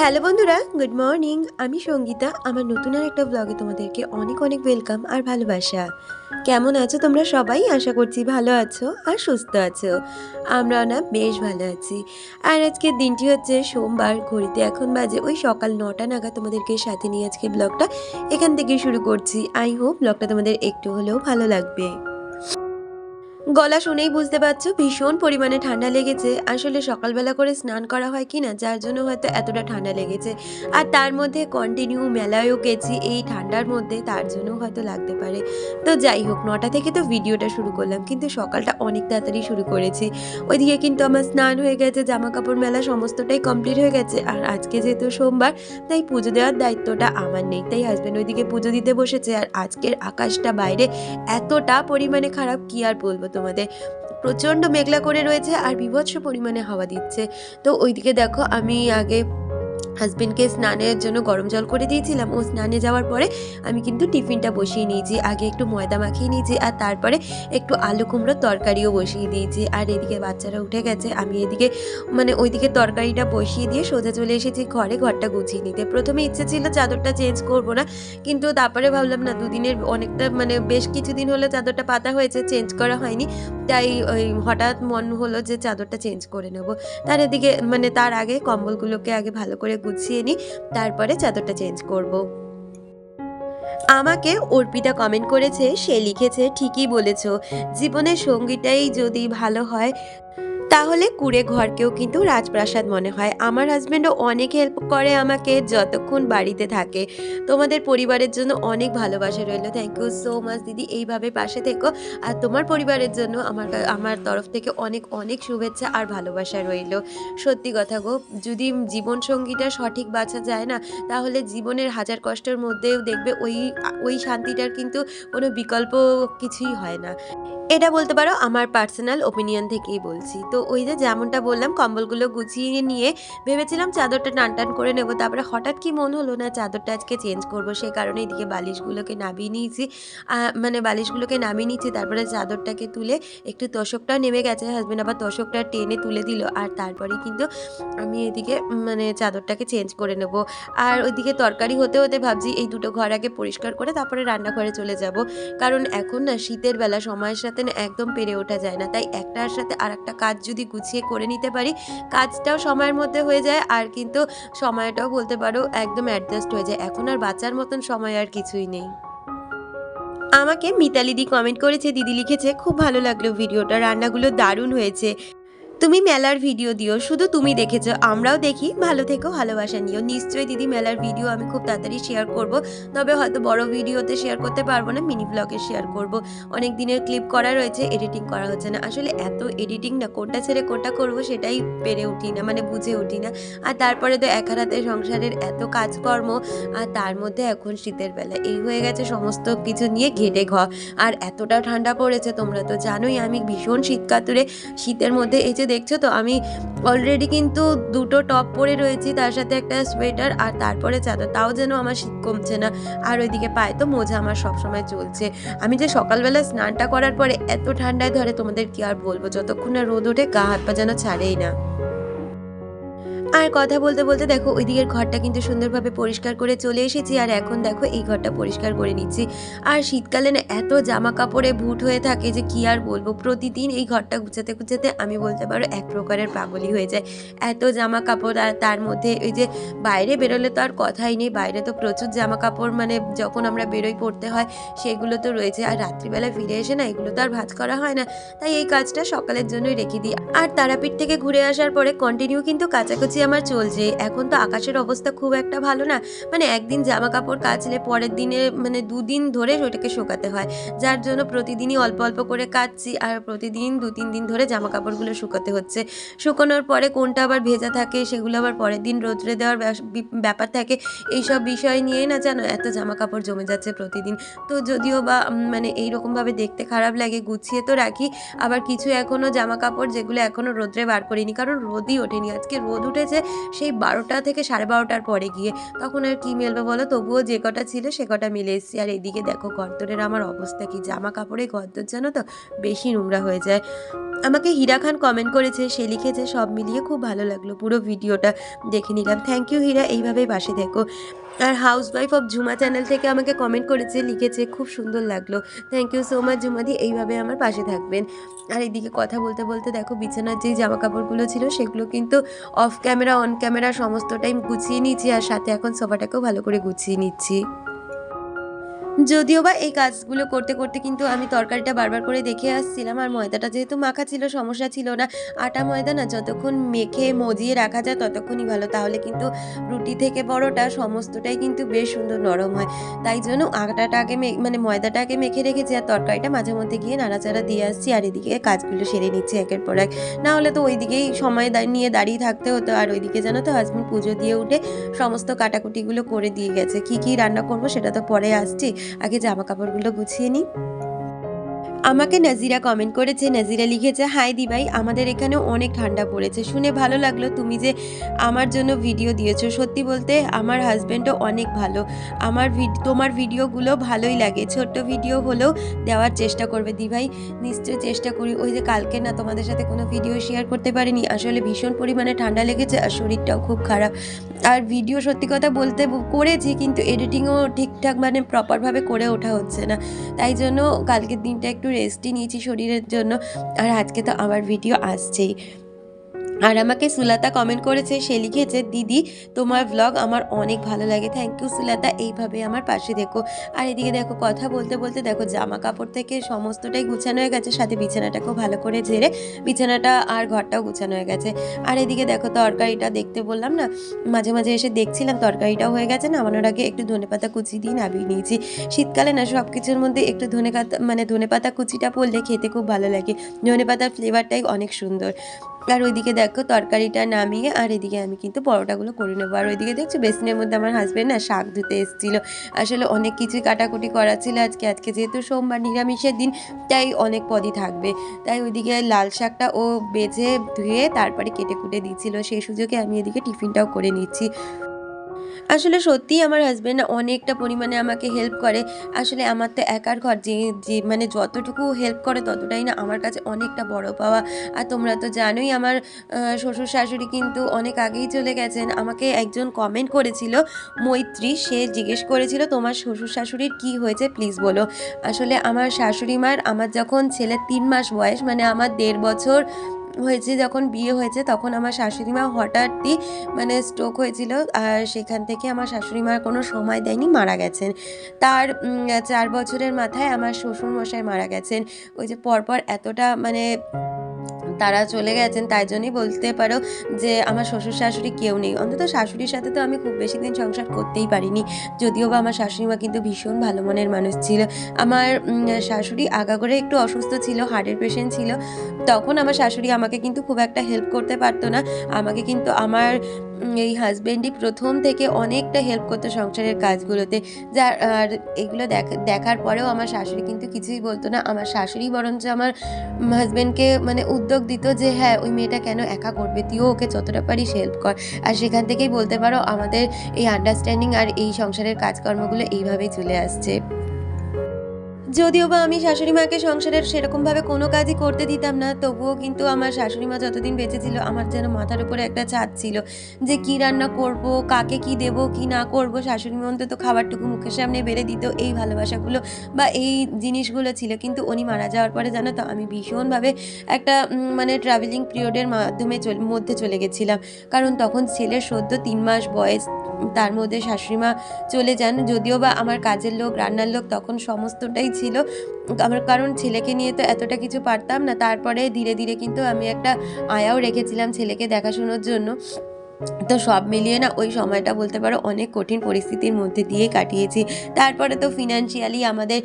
Hello বন্ধুরা, good morning. আমি সঙ্গীতা। আমার নতুন আর একটা ব্লগে তোমাদেরকে অনেক অনেক ওয়েলকাম আর ভালোবাসা। কেমন আছো তোমরা সবাই? আশা করছি ভালো আছো আর সুস্থ আছো। আমরা না বেশ ভালো আছি। আর আজকের দিনটি হচ্ছে সোমবার। ঘড়িতে এখন বাজে ওই সকাল ৯টা নাগাদ। তোমাদেরকে সাথে নিয়ে আজকে ব্লগটা এখান থেকে শুরু করছি। আই হোপ ব্লগটা তোমাদের একটু হলেও ভালো লাগবে। গলা শুনেই বুঝতে পারছো ভীষণ পরিমাণে ঠান্ডা লেগেছে। আসলে সকালবেলা করে স্নান করা হয় কি না, যার জন্য হয়তো এতটা ঠান্ডা লেগেছে। আর তার মধ্যে কন্টিনিউ মেলায়ও গেছি এই ঠান্ডার মধ্যে, তার জন্য হয়তো লাগতে পারে। তো যাই হোক, ৯টা থেকে তো ভিডিওটা শুরু করলাম, কিন্তু সকালটা অনেক তাড়াতাড়ি শুরু করেছি। ওইদিকে কিন্তু আমার স্নান হয়ে গেছে, জামা কাপড় মেলা সমস্তটাই কমপ্লিট হয়ে গেছে। আর আজকে যেহেতু সোমবার, তাই পুজো দেওয়ার দায়িত্বটা আমার নেই। তাই হাজব্যান্ড ওইদিকে পুজো দিতে বসেছে। আর আজকের আকাশটা বাইরে এতটা পরিমাণে খারাপ, কি আর বলবো তোমাদের। প্রচণ্ড মেঘলা করে রয়েছে আর বীভৎস পরিমাণে হাওয়া দিচ্ছে। তো ওইদিকে দেখো, আমি আগে হাজবেন্ডকে স্নানের জন্য গরম জল করে দিয়েছিলাম। ও স্নানে যাওয়ার পরে আমি কিন্তু টিফিনটা বসিয়ে নিয়েছি। আগে একটু ময়দা মাখিয়ে নিয়েছি আর তারপরে একটু আলু কুমড়োর তরকারিও বসিয়ে দিয়েছি। আর এদিকে বাচ্চারা উঠে গেছে। আমি এদিকে ওইদিকে তরকারিটা বসিয়ে দিয়ে সোজা চলে এসেছি ঘরে, ঘরটা গুছিয়ে নিতে। প্রথমে ইচ্ছে ছিল চাদরটা চেঞ্জ করবো না, কিন্তু তারপরে ভাবলাম না, দুদিনের অনেকটা বেশ কিছুদিন হলো চাদরটা পাতা হয়েছে, চেঞ্জ করা হয়নি। তাই ওই হঠাৎ মন হলো যে চাদরটা চেঞ্জ করে নেবো। তার আগে কম্বলগুলোকে আগে ভালো করে গুছিয়ে নিই, তারপরে চাদরটা চেঞ্জ করব। আমাকে অর্পিতা কমেন্ট করেছে, সে লিখেছে, ঠিকই বলেছ, জীবনের সঙ্গীটাই যদি ভালো হয় তাহলে কুঁড়ে ঘরকেও কিন্তু রাজপ্রাসাদ মনে হয়। আমার হাজব্যান্ডও অনেক হেল্প করে আমাকে যতক্ষণ বাড়িতে থাকে। তোমাদের পরিবারের জন্য অনেক ভালোবাসা রইলো। থ্যাংক ইউ সো মাচ দিদি, এইভাবে পাশে থেকো। আর তোমার পরিবারের জন্য আমার তরফ থেকে অনেক অনেক শুভেচ্ছা আর ভালোবাসা রইলো। সত্যি কথা গো, যদি জীবনসঙ্গীটা সঠিক বাছা যায় না, তাহলে জীবনের হাজার কষ্টের মধ্যেও দেখবে ওই শান্তিটার কিন্তু কোনো বিকল্প কিছুই হয় না। এটা বলতে পারো আমার পার্সোনাল ওপিনিয়ন থেকেই বলছি। তো ওই যে যেমনটা বললাম, কম্বলগুলো গুছিয়ে নিয়ে ভেবেছিলাম চাদরটা টান করে নেব। তারপরে হঠাৎ কি মন হলো না, চাদরটা আজকে চেঞ্জ করব। সেই কারণে এদিকে বালিশগুলোকে নামিয়ে নিয়েছি। বালিশগুলোকে নামিয়ে নিচ্ছি, তারপরে চাদরটাকে তুলে একটু তোশকটাও নেমে গেছে। হাজব্যান্ড আবার তোশকটা টেনে তুলে দিল। আর তারপরে কিন্তু আমি এদিকে চাদরটাকে চেঞ্জ করে নেব। আর ওইদিকে তরকারি হতে হতে ভাবছি এই দুটো ঘর আগে পরিষ্কার করে তারপরে রান্নাঘরে চলে যাব। কারণ এখন না শীতের বেলা সময়ের সাথে না একদম পেরে ওঠা যায় না। তাই একটার সাথে আরেকটা কাজ যদি গুছিয়ে করে নিতে পারি, কাজটাও সময়ের মধ্যে হয়ে যায় আর কিন্তু সময়টাও বলতে পারো একদম অ্যাডজাস্ট হয়ে যায়। এখন আর বাচ্চার মতন সময় আর কিছুই নেই। আমাকে মিতালি দি কমেন্ট করেছে, দিদি লিখেছে, খুব ভালো লাগলো ভিডিওটা, রান্নাগুলো দারুণ হয়েছে। তুমি মেলার ভিডিও দিও, শুধু তুমি দেখেছো, আমরাও দেখি। ভালো থেকো, ভালোবাসা নিও। নিশ্চয়ই দিদি, মেলার ভিডিও আমি খুব তাড়াতাড়ি শেয়ার করব। তবে হয়তো বড় ভিডিওতে শেয়ার করতে পারবো না, মিনি ব্লগে শেয়ার করব। অনেক দিনের ক্লিপ করা রয়েছে, এডিটিং করা হচ্ছে না। আসলে এত এডিটিং না, কোনটা ছেড়ে কোনটা করবো সেটাই পেরে উঠি না, বুঝে উঠি না। আর তারপরে তো এক হাতে সংসারের এত কাজকর্ম, আর তার মধ্যে এখন শীতের বেলা এই হয়ে গেছে, সমস্ত কিছু নিয়ে ঘেটে আর এতটা ঠান্ডা পড়েছে, তোমরা তো জানোই আমি ভীষণ শীত কাতুরে। শীতের মধ্যে এই যে দেখছো তো, আমি অলরেডি কিন্তু দুটো টপ পরে রয়েছি, তার সাথে একটা সোয়েটার আর তারপরে চাদর, তাও যেন আমার শীত কমছে না। আর ওইদিকে পায়ে তো মোজা আমার সবসময় চলছে। আমি যে সকালবেলা স্নানটা করার পরে এত ঠান্ডায় ধরে, তোমাদের কি আর বলবো, যতক্ষণ না রোদ ওঠে গা হাত পা যেন ছাড়েই না। আর কথা বলতে বলতে দেখো, ওই দিকের ঘরটা কিন্তু সুন্দরভাবে পরিষ্কার করে চলে এসেছি। আর এখন দেখো এই ঘরটা পরিষ্কার করে নিচ্ছি। আর শীতকালে না এত জামা কাপড়ে ভূত হয়ে থাকে যে কি আর বলবো। প্রতিদিন এই ঘরটা গুছাতে গুছাতে আমি বলতে পারো এক প্রকারের পাগলই হয়ে যায়। এত জামা কাপড়, আর তার মধ্যে ওই যে বাইরে বেরোলে তো আর কথাই নেই, বাইরে তো প্রচুর জামা কাপড়, যখন আমরা বেরোই পড়তে হয়, সেগুলো তো রয়েছে। আর রাত্রিবেলা ফিরে এসে না এগুলো তো আর ভাঁজ করা হয় না, তাই এই কাজটা সকালের জন্যই রেখে দিই। আর তারাপীঠ থেকে ঘুরে আসার পরে কন্টিনিউ কিন্তু কাচাকুচি আমার চলছে। এখন তো আকাশের অবস্থা খুব একটা ভালো না, একদিন জামা কাপড় কাচলে পরের দিনে দুদিন ধরে ওটাকে শুকাতে হয়, যার জন্য প্রতিদিনই অল্প অল্প করে কাচছি। আর প্রতিদিন 2-3 দিন ধরে জামা কাপড়গুলো শুকাতে হচ্ছে। শুকানোর পরে কোনটা আবার ভেজা থাকে, সেগুলো আবার পরের দিন রোদ্রে দেওয়ার ব্যাপার থাকে। এইসব বিষয় নিয়েই না জানো এত জামা কাপড় জমে যাচ্ছে প্রতিদিন। তো যদিও বা এইরকমভাবে দেখতে খারাপ লাগে, গুছিয়ে তো রাখি। আবার কিছু এখনও জামা কাপড় যেগুলো এখনও রোদ্রে বার করিনি, কারণ রোদই ওঠেনি। আজকে রোদ উঠেছে মেলেছে সেই 12টা থেকে 12:30টার পরে গিয়ে। তখন আর কি মেলবো বলো, তবুও যে কটা ছিল সে কটা মেলে এসেছি। আর এইদিকে দেখো গর্দনের আমার অবস্থা কি, জামা কাপড়ে গর্দন জানো তো বেশি নোংরা হয়ে যায়। আমাকে হীরা খান কমেন্ট করেছে, সে লিখেছে সব মিলিয়ে খুব ভালো লাগলো, পুরো ভিডিওটা দেখে নিলাম। থ্যাংক ইউ হীরা, এইভাবেই পাশে থেকো। আর হাউসওয়াইফ অফ ঝুমা চ্যানেল থেকে আমাকে কমেন্ট করেছে, লিখেছে খুব সুন্দর লাগলো। থ্যাংক ইউ সো মাচ ঝুমাদি, এইভাবে আমার পাশে থাকবেন। আর এদিকে কথা বলতে বলতে দেখো বিছানার যেই জামা কাপড়গুলো ছিল সেগুলো কিন্তু অফ ক্যামেরা অন ক্যামেরা সমস্তটাই গুছিয়ে নিয়েছি, আর সাথে এখন সোফাটাকেও ভালো করে গুছিয়ে নিচ্ছি। যদিও বা এই কাজগুলো করতে করতে কিন্তু আমি তরকারিটা বারবার করে দেখে আসছিলাম, আর ময়দাটা যেহেতু মাখা ছিল সমস্যা ছিল না। আটা ময়দা না যতক্ষণ মেখে মজিয়ে রাখা যায় ততক্ষণই ভালো, তাহলে কিন্তু রুটি থেকে পরোটা সমস্তটাই কিন্তু বেশ সুন্দর নরম হয়। তাই জন্য আটাটা আগে মানে ময়দাটা আগে মেখে রেখেছি, আর তরকারিটা মাঝে মধ্যে গিয়ে নাড়াচাড়া দিয়ে আসছি, আর এদিকে কাজগুলো সেরে নিচ্ছি একের পর এক। না হলে তো ওইদিকেই সময় নিয়ে দাঁড়িয়ে থাকতে হতো। আর ওইদিকে জানো তো হাজবেন্ড পুজো দিয়ে উঠে সমস্ত কাটাকুটিগুলো করে দিয়ে গেছে। কি কি রান্না করব সেটা তো পরে আসছি, আগে জামা কাপড়গুলো গুছিয়ে নিই। আমাকে নাজিরা কমেন্ট করেছে, নাজিরা লিখেছে, হাই দিভাই, আমাদের এখানেও অনেক ঠান্ডা পড়েছে, শুনে ভালো লাগলো তুমি যে আমার জন্য ভিডিও দিয়েছো। সত্যি বলতে আমার হাজব্যান্ডও অনেক ভালো, তোমার ভিডিওগুলো ভালোই লাগে, ছোট্ট ভিডিও হলেও দেওয়ার চেষ্টা করবে দিভাই। নিশ্চয়ই চেষ্টা করি। ওই যে কালকে না তোমাদের সাথে কোনো ভিডিও শেয়ার করতে পারিনি, আসলে ভীষণ পরিমাণে ঠান্ডা লেগেছে আর শরীরটাও খুব খারাপ। আর ভিডিও সত্যি কথা বলতে করেছি, কিন্তু এডিটিংও ঠিকঠাক মানে প্রপারভাবে করে ওঠা হচ্ছে না। তাই জন্য কালকের দিনটা একটু রেস্টই নিয়েছি শরীরের জন্য। আর আজকে তো আমার ভিডিও আসছেই। আর আমাকে সুলাতা কমেন্ট করেছে, সে লিখেছে, দিদি তোমার ভ্লগ আমার অনেক ভালো লাগে। থ্যাংক ইউ সুলাতা, এইভাবে আমার পাশে দেখো। আর এদিকে দেখো কথা বলতে বলতে দেখো জামা কাপড় থেকে সমস্তটাই গুছানো হয়ে গেছে, সাথে বিছানাটাকেও ভালো করে ঝেড়ে বিছানাটা আর ঘরটাও গুছানো হয়ে গেছে। আর এদিকে দেখো তরকারিটা দেখতে বললাম না, মাঝে মাঝে এসে দেখছিলাম তরকারিটাও হয়ে গেছে। নামানোর আগে একটু ধনেপাতা কুচি দিয়ে নামিয়ে নিয়েছি। শীতকালে না সব কিছুর মধ্যে একটু ধনেপাতা কুচিটা পড়লে খেতে খুব ভালো লাগে, ধনেপাতার ফ্লেভারটাই অনেক সুন্দর। আর ওইদিকে দেখো তরকারিটা নামিয়ে আর এদিকে আমি কিন্তু পরোটাগুলো করে নেবো। আর ওইদিকে দেখছো বেসিনের মধ্যে আমার হাজব্যান্ড না শাক ধুতে এসেছিলো। আসলে অনেক কিছুই কাটাকুটি করা ছিল আজকে যেহেতু সোমবার নিরামিষের দিন, তাই অনেক পদই থাকবে। তাই ওইদিকে লাল শাকটা ও বেজে ধুয়ে তারপরে কেটে কুটে দিচ্ছিল, সেই সুযোগে আমি এদিকে টিফিনটাও করে নিচ্ছি। আসলে সত্যিই আমার হাসব্যান্ড অনেকটা পরিমাণে আমাকে হেল্প করে। আসলে আমার তো একার ঘর, যে মানে যতটুকু হেল্প করে ততটাই না আমার কাছে অনেকটা বড় পাওয়া। আর তোমরা তো জানোই আমার শ্বশুর শাশুড়ি কিন্তু অনেক আগেই চলে গেছেন। আমাকে একজন কমেন্ট করেছিল মৈত্রী, সে জিজ্ঞেস করেছিল তোমার শ্বশুর শাশুড়ির কী হয়েছে প্লিজ বলো। আসলে আমার শাশুড়ি মার, আমার যখন ছেলের 3 মাস বয়স, মানে আমার 1.5 বছর হয়েছে যখন বিয়ে হয়েছে, তখন আমার শাশুড়ি মা হঠাৎই মানে স্ট্রোক হয়েছিল। আর সেখান থেকে আমার শাশুড়ি মা কোনো সময় দেয়নি, মারা গেছেন। তার 4 বছরের মাথায় আমার শ্বশুরমশাই মারা গেছেন। ওই যে পরপর এতটা মানে তারা চলে গেছেন, তাই জন্যই বলতে পারো যে আমার শ্বশুর শাশুড়ি কেউ নেই। অন্তত শাশুড়ির সাথে তো আমি খুব বেশি দিন সংসার করতেই পারিনি। যদিও বা আমার শাশুড়ি মা কিন্তু ভীষণ ভালো মনের মানুষ ছিল। আমার শাশুড়ি আগাগোড়া একটু অসুস্থ ছিল, হার্টের পেশেন্ট ছিল। তখন আমার শাশুড়ি আমাকে কিন্তু খুব একটা হেল্প করতে পারতো না। আমাকে কিন্তু আমার এই হাজব্যান্ডই প্রথম থেকে অনেকটা হেল্প করতো সংসারের কাজগুলোতে। আর এগুলো দেখার পরেও আমার শাশুড়ি কিন্তু কিছুই বলতো না। আমার শাশুড়ি বরঞ্চ আমার হাজব্যান্ডকে মানে উদ্যোগ দিত যে হ্যাঁ, ওই মেয়েটা কেন একা করবে, তুইও ওকে যতটা পারিস হেল্প কর। আর সেখান থেকেই বলতে পারো আমাদের এই আন্ডারস্ট্যান্ডিং আর এই সংসারের কাজকর্মগুলো এইভাবেই চলে আসছে। যদিও বা আমি শাশুড়ি মাকে সংসারের সেরকমভাবে কোনো কাজই করতে দিতাম না, তবুও কিন্তু আমার শাশুড়ি মা যতদিন বেঁচে ছিল আমার যেন মাথার উপরে একটা ছাদ ছিল, যে কী রান্না করব, কাকে কি দেব, কি না করব, শাশুড়ি মা অন্তত খাবারটুকু মুখের সামনে বেড়ে দিত, এই ভালোবাসাগুলো বা এই জিনিসগুলো ছিল। কিন্তু উনি মারা যাওয়ার পরে জানো তো আমি ভীষণভাবে একটা মানে ট্রাভেলিং পিরিয়ডের মধ্যে চলে গেছিলাম। কারণ তখন ছেলের সদ্য 3 মাস বয়স, তার মধ্যে শাশুড়ি মা চলে যান। যদিও বা আমার কাজের লোক, রান্নার লোক তখন সমস্তটাই ছিল আমার, কারণ ছেলেকে নিয়ে তো এতটা কিছু পারতাম না। তারপরে ধীরে ধীরে কিন্তু আমি একটা আয়াও রেখেছিলাম ছেলেকে দেখাশোনার জন্য। তো সব মিলিয়ে না ওই সময়টা বলতে পারো অনেক কঠিন পরিস্থিতির মধ্যে দিয়েই কাটিয়েছি। তারপরে তো ফিনান্সিয়ালি আমাদের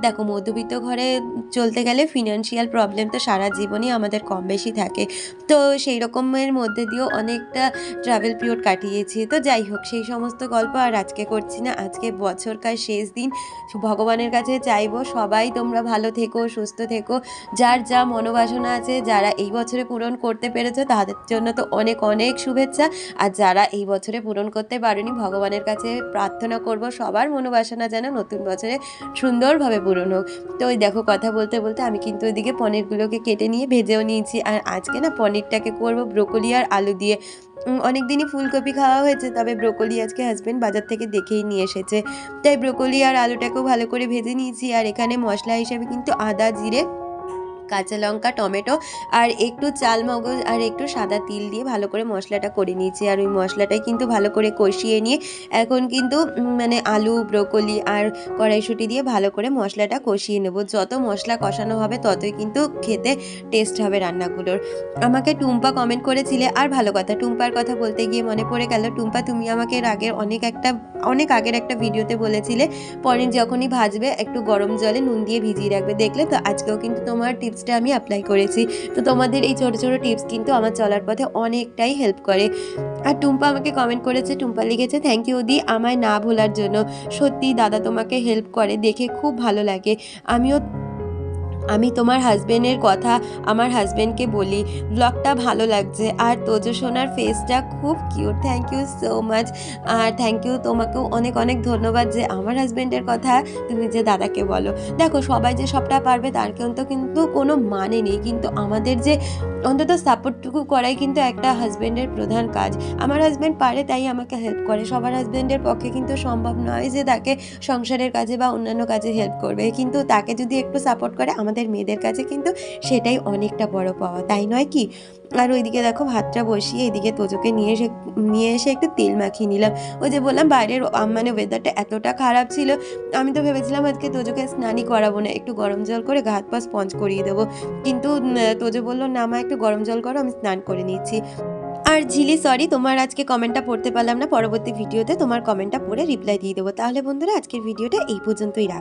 দেখো মধ্যবিত্ত ঘরে চলতে গেলে ফিনান্সিয়াল প্রবলেম তো সারা জীবনই আমাদের কম বেশি থাকে। তো সেই রকমের মধ্যে দিয়েও অনেকটা ট্রাভেল পিরিয়ড কাটিয়েছি। তো যাই হোক, সেই সমস্ত গল্প আর আজকে করছি না। আজকে বছরকার শেষ দিন, ভগবানের কাছে চাইবো সবাই তোমরা ভালো থেকো, সুস্থ থেকো। যার যা মনোবাসনা আছে, যারা এই বছরে পূরণ করতে পেরেছো তাদের জন্য তো অনেক অনেক শুভেচ্ছা। আর যারা এই বছরে পূরণ করতে পারেনি, ভগবানের কাছে প্রার্থনা করব সবার মনোবাসনা যেন নতুন বছরে সুন্দরভাবে পূরণ হোক। তো ওই দেখো কথা বলতে বলতে আমি কিন্তু ওইদিকে পনিরগুলোকে কেটে নিয়ে ভেজেও নিয়েছি। আর আজকে না পনিরটাকে করব ব্রোকলি আর আলু দিয়ে। অনেক দিনই ফুলকপি খাওয়া হয়েছে, তবে ব্রোকলি আজকে হাজবেন্ড বাজার থেকে দেখেই নিয়ে এসেছে। তাই ব্রোকলি আর আলুটাকেও ভালো করে ভেজে নিয়েছি। আর এখানে মশলা হিসেবে কিন্তু আদা, জিরে, কাঁচা লঙ্কা, টমেটো আর একটু চাল মগজ আর একটু সাদা তিল দিয়ে ভালো করে মশলাটা করে নিয়েছি। আর ওই মশলাটাই কিন্তু ভালো করে কষিয়ে নিয়ে এখন কিন্তু মানে আলু, ব্রোকলি আর কড়াইশুঁটি দিয়ে ভালো করে মশলাটা কষিয়ে নেব। যত মশলা কষানো হবে ততই কিন্তু খেতে টেস্ট হবে রান্নাগুলোর। আমাকে টুম্পা কমেন্ট করেছিলে, আর ভালো কথা, টুম্পার কথা বলতে গিয়ে মনে পড়ে গেল, টুম্পা তুমি আমাকে এর আগের অনেক আগের একটা ভিডিওতে বলেছিলে পনির যখনই ভাজবে একটু গরম জলে নুন দিয়ে ভিজিয়ে রাখবে। দেখলে তো, আজকেও কিন্তু তোমার টিপসটা আমি অ্যাপ্লাই করেছি। তো তোমাদের এই ছোট ছোট টিপস কিন্তু আমার চলার পথে অনেকটাই হেল্প করে। আর টুম্পা আমাকে কমেন্ট করেছে, টুম্পা লিখেছে, থ্যাংক ইউ দি আমায় না ভোলার জন্য। সত্যি দাদা তোমাকে হেল্প করে দেখে খুব ভালো লাগে। আমি তোমার হাজবেন্ডের কথা আমার হাজবেন্ডকে বলি, ব্লগটা ভালো লাগছে। আর তোজো সোনার ফেসটা খুব cute, thank you so much. আর থ্যাংক ইউ, তোমাকেও অনেক অনেক ধন্যবাদ যে আমার হাজবেন্ডের কথা তুমি যে দাদাকে বলো। দেখো, সবাই যে সবটা পারবে তার কিন্তু কোনো মানে নেই, কিন্তু আমাদের যে অন্তত সাপোর্টটুকু করাই কিন্তু একটা হাজবেন্ডের প্রধান কাজ। আমার হাজবেন্ড পারে তাই আমাকে হেল্প করে। সবার হাজবেন্ডের পক্ষে কিন্তু সম্ভব নয় যে তাকে সংসারের কাজে বা অন্যান্য কাজে হেল্প করবে, কিন্তু তাকে যদি একটু সাপোর্ট করে আমাদের মেয়েদের কাছে কিন্তু সেটাই অনেকটা বড় পাওয়া, তাই নয় কি? আর ওইদিকে দেখো ভাতটা বসিয়ে এদিকে তোজোকে নিয়ে এসে একটু তেল মাখিয়ে নিলাম। ওই যে বললাম বাইরের মানে ওয়েদারটা এতটা খারাপ ছিল, আমি তো ভেবেছিলাম আজকে তোজোকে স্নানই করাবো না, একটু গরম জল করে গা হাত পা স্পঞ্জ করিয়ে দেবো। কিন্তু তোজো বললো না মা, একটু গরম জল করো, আমি স্নান করে নিচ্ছি। আর ঝিলি, সরি তোমার আজকে কমেন্টটা পড়তে পারলাম না, পরবর্তী ভিডিওতে তোমার কমেন্টটা পড়ে রিপ্লাই দিয়ে দেবো। তাহলে বন্ধুরা, আজকের ভিডিওটা এই পর্যন্তই রাখ।